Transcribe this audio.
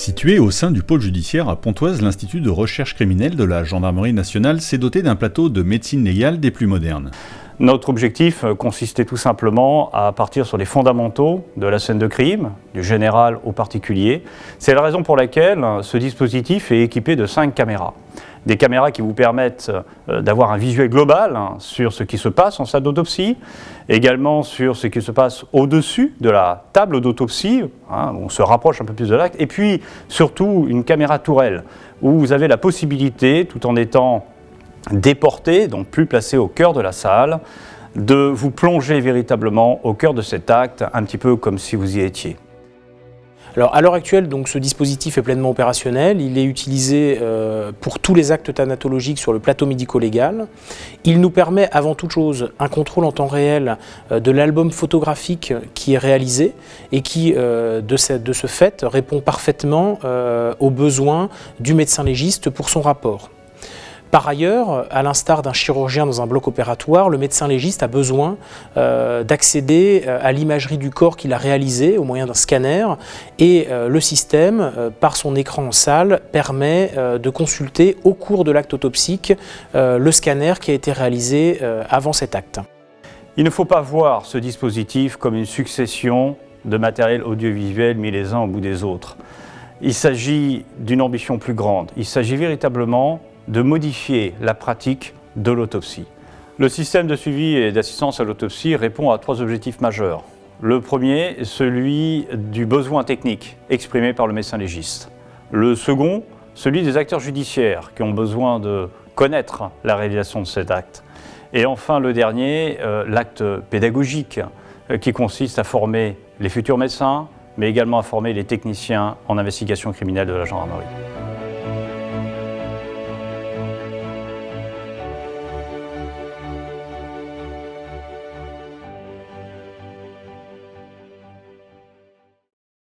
Situé au sein du pôle judiciaire à Pontoise, l'Institut de recherche criminelle de la Gendarmerie nationale s'est doté d'un plateau de médecine légale des plus modernes. Notre objectif consistait tout simplement à partir sur les fondamentaux de la scène de crime, du général au particulier. C'est la raison pour laquelle ce dispositif est équipé de 5 caméras. Des caméras qui vous permettent d'avoir un visuel global sur ce qui se passe en salle d'autopsie, également sur ce qui se passe au-dessus de la table d'autopsie, où on se rapproche un peu plus de l'acte, et puis surtout une caméra tourelle, où vous avez la possibilité, tout en étant déporté, donc plus placé au cœur de la salle, de vous plonger véritablement au cœur de cet acte, un petit peu comme si vous y étiez. Alors, à l'heure actuelle, donc, ce dispositif est pleinement opérationnel. Il est utilisé pour tous les actes thanatologiques sur le plateau médico-légal. Il nous permet avant toute chose un contrôle en temps réel de l'album photographique qui est réalisé et qui, de ce fait, répond parfaitement aux besoins du médecin légiste pour son rapport. Par ailleurs, à l'instar d'un chirurgien dans un bloc opératoire, le médecin légiste a besoin d'accéder à l'imagerie du corps qu'il a réalisé au moyen d'un scanner et le système, par son écran en salle, permet de consulter au cours de l'acte autopsique le scanner qui a été réalisé avant cet acte. Il ne faut pas voir ce dispositif comme une succession de matériel audiovisuel mis les uns au bout des autres. Il s'agit d'une ambition plus grande. Il s'agit véritablement de modifier la pratique de l'autopsie. Le système de suivi et d'assistance à l'autopsie répond à 3 objectifs majeurs. Le premier, celui du besoin technique exprimé par le médecin légiste. Le second, celui des acteurs judiciaires qui ont besoin de connaître la réalisation de cet acte. Et enfin, le dernier, l'acte pédagogique qui consiste à former les futurs médecins, mais également à former les techniciens en investigation criminelle de la gendarmerie.